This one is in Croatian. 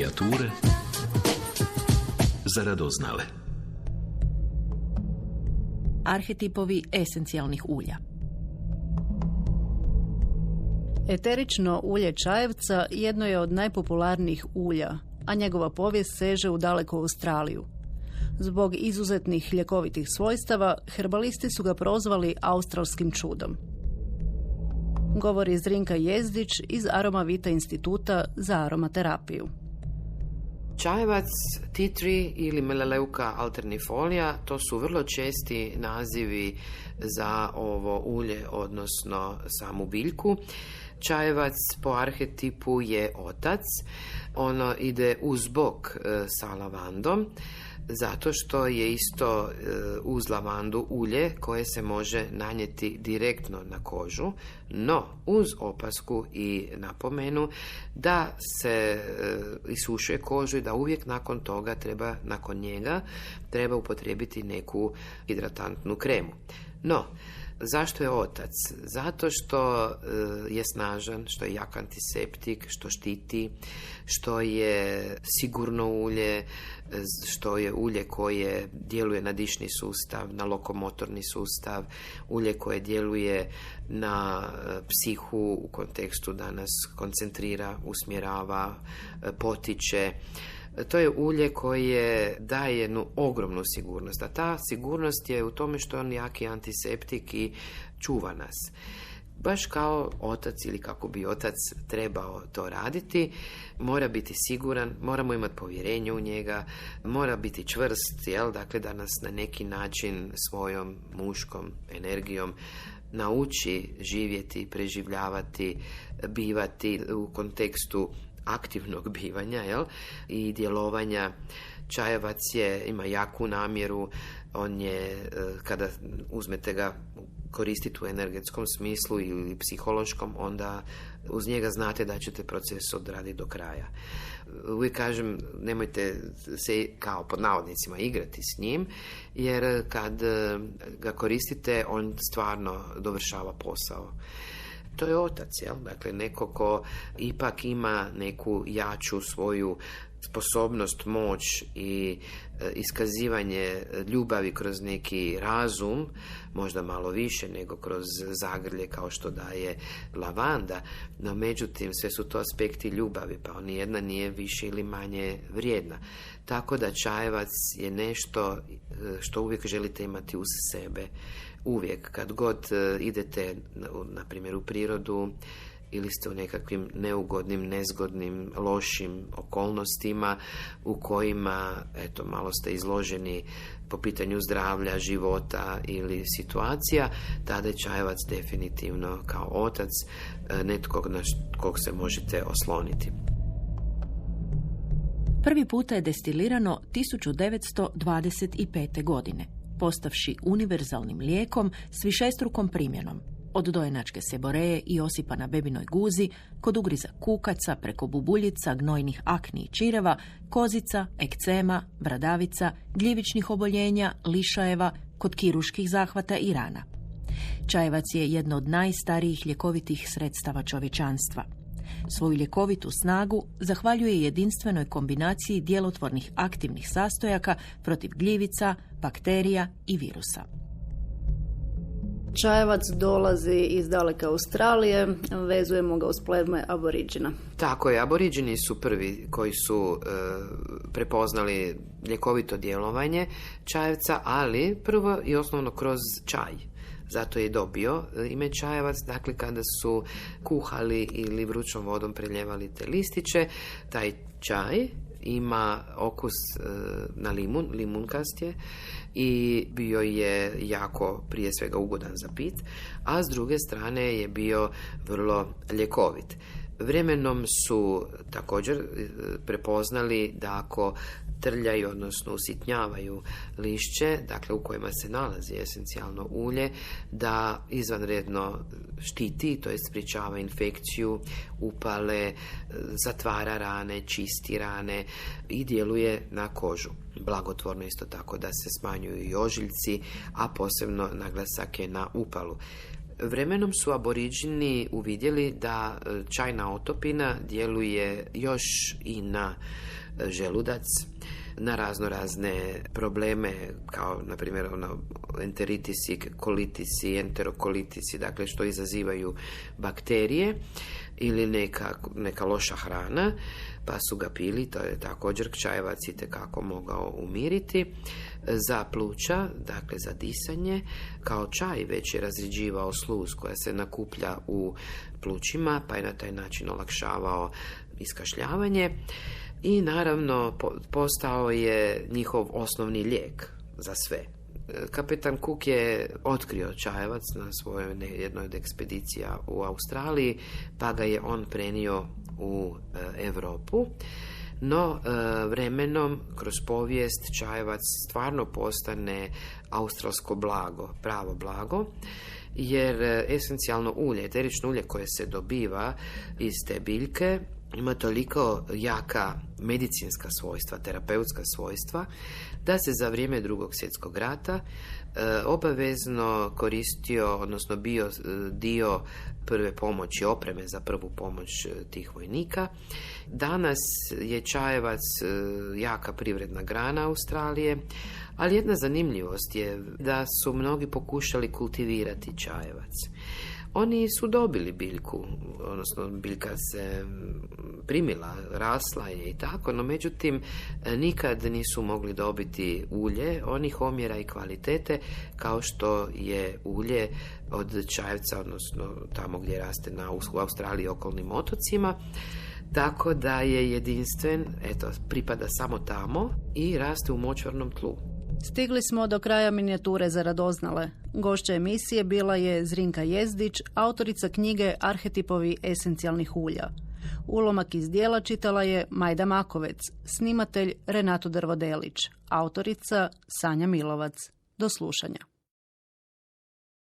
Minijature za radoznale. Arhetipovi esencijalnih ulja. Eterično ulje čajevca jedno je od najpopularnijih ulja, a njegova povijest seže u daleku Australiju. Zbog izuzetnih ljekovitih svojstava, herbalisti su ga prozvali australskim čudom. Govori Zrinka Jezdić iz Aromavita instituta za aromaterapiju. Čajevac, tea tree ili Melaleuca alternifolia, to su vrlo česti nazivi za ovo ulje, odnosno samu biljku. Čajevac po arhetipu je otac, ono ide uz bok sa lavandom, zato što je isto uz lavandu ulje koje se može nanijeti direktno na kožu, no uz opasku i napomenu da se isušuje kožu i da uvijek nakon njega treba upotrijebiti neku hidratantnu kremu. No, zašto je otac? Zato što je snažan, što je jak antiseptik, što štiti, što je sigurno ulje, što je ulje koje djeluje na dišni sustav, na lokomotorni sustav, ulje koje djeluje na psihu u kontekstu da nas koncentrira, usmjerava, potiče. To je ulje koje daje jednu ogromnu sigurnost, a ta sigurnost je u tome što je on jaki antiseptik i čuva nas. Baš kao otac ili kako bi otac trebao to raditi, mora biti siguran, moramo imati povjerenje u njega, mora biti čvrst, dakle da nas na neki način svojom muškom energijom nauči živjeti, preživljavati, bivati u kontekstu aktivnog bivanja i djelovanja. Čajevac ima jaku namjeru, on je, kada uzmete ga koristiti u energetskom smislu ili psihološkom, onda uz njega znate da ćete proces odraditi do kraja. Uvijek kažem, nemojte se kao pod navodnicima igrati s njim, jer kad ga koristite, on stvarno dovršava posao. To je otac, dakle neko ko ipak ima neku jaču svoju sposobnost, moć i iskazivanje ljubavi kroz neki razum, možda malo više nego kroz zagrlje kao što daje lavanda, no međutim sve su to aspekti ljubavi, pa nijedna nije više ili manje vrijedna. Tako da čajevac je nešto što uvijek želite imati uz sebe. Uvijek, kad god idete, na primjer, u prirodu ili ste u nekakvim neugodnim, nezgodnim, lošim okolnostima u kojima, malo ste izloženi po pitanju zdravlja, života ili situacija, tada je čajevac definitivno kao otac netko na kog se možete osloniti. Prvi puta je destilirano 1925. godine, postavši univerzalnim lijekom s višestrukom primjenom, od dojenačke seboreje i osipa na bebinoj guzi, kod ugriza kukaca, preko bubuljica, gnojnih akni i čireva, kozica, ekcema, bradavica, gljivičnih oboljenja, lišajeva, kod kiruških zahvata i rana. Čajevac je jedno od najstarijih ljekovitih sredstava čovječanstva. Svoju ljekovitu snagu zahvaljuje jedinstvenoj kombinaciji djelotvornih aktivnih sastojaka protiv gljivica, bakterija i virusa. Čajevac dolazi iz daleke Australije, vezujemo ga uz pledme aboriđina. Tako je, aboriđini su prvi koji su prepoznali ljekovito djelovanje čajevca, ali prvo i osnovno kroz čaj. Zato je dobio ime čajevac, dakle kada su kuhali ili vrućom vodom preljevali te listiće, taj čaj ima okus na limunkast je i bio je jako, prije svega, ugodan za pit, a s druge strane je bio vrlo ljekovit. Vremenom su također prepoznali da ako trljaju, odnosno usitnjavaju lišće, dakle u kojima se nalazi esencijalno ulje, da izvanredno štiti, to jest sprječava infekciju, upale, zatvara rane, čisti rane i djeluje na kožu. Blagotvorno isto tako da se smanjuju i ožiljci, a posebno naglasak je na upalu. Vremenom su aboriđini uvidjeli da čajna otopina djeluje još i na želudac, na razne probleme, kao na primjer enteritisi, kolitisi, enterokolitisi, dakle što izazivaju bakterije ili neka loša hrana, pa su ga pili, to je također čajevac itekako mogao umiriti. Za pluća, dakle za disanje, kao čaj već je razriđivao sluz koja se nakuplja u plućima, pa je na taj način olakšavao iskašljavanje. I naravno postao je njihov osnovni lijek za sve. Kapetan Cook je otkrio čajevac na svojoj jednoj od ekspedicija u Australiji, pa ga je on prenio u Europu. No, vremenom, kroz povijest, čajevac stvarno postane australsko blago, pravo blago, jer esencijalno ulje, eterično ulje koje se dobiva iz te biljke, ima toliko jaka medicinska svojstva, terapeutska svojstva, da se za vrijeme Drugog svjetskog rata obavezno koristio, odnosno bio dio prve pomoći, opreme za prvu pomoć tih vojnika. Danas je čajevac jaka privredna grana Australije, ali jedna zanimljivost je da su mnogi pokušali kultivirati čajevac. Oni su dobili biljku, odnosno biljka se primila, rasla je i tako, no međutim nikad nisu mogli dobiti ulje onih omjera i kvalitete kao što je ulje od čajevca, odnosno tamo gdje raste u Australiji i okolnim otocima. Tako da je jedinstven, pripada samo tamo i raste u močvarnom tlu. Stigli smo do kraja minijature za radoznale. Gošća emisije bila je Zrinka Jezdić, autorica knjige Arhetipovi esencijalnih ulja. Ulomak iz dijela čitala je Majda Makovec, snimatelj Renato Drvodelić, autorica Sanja Milovac. Do slušanja.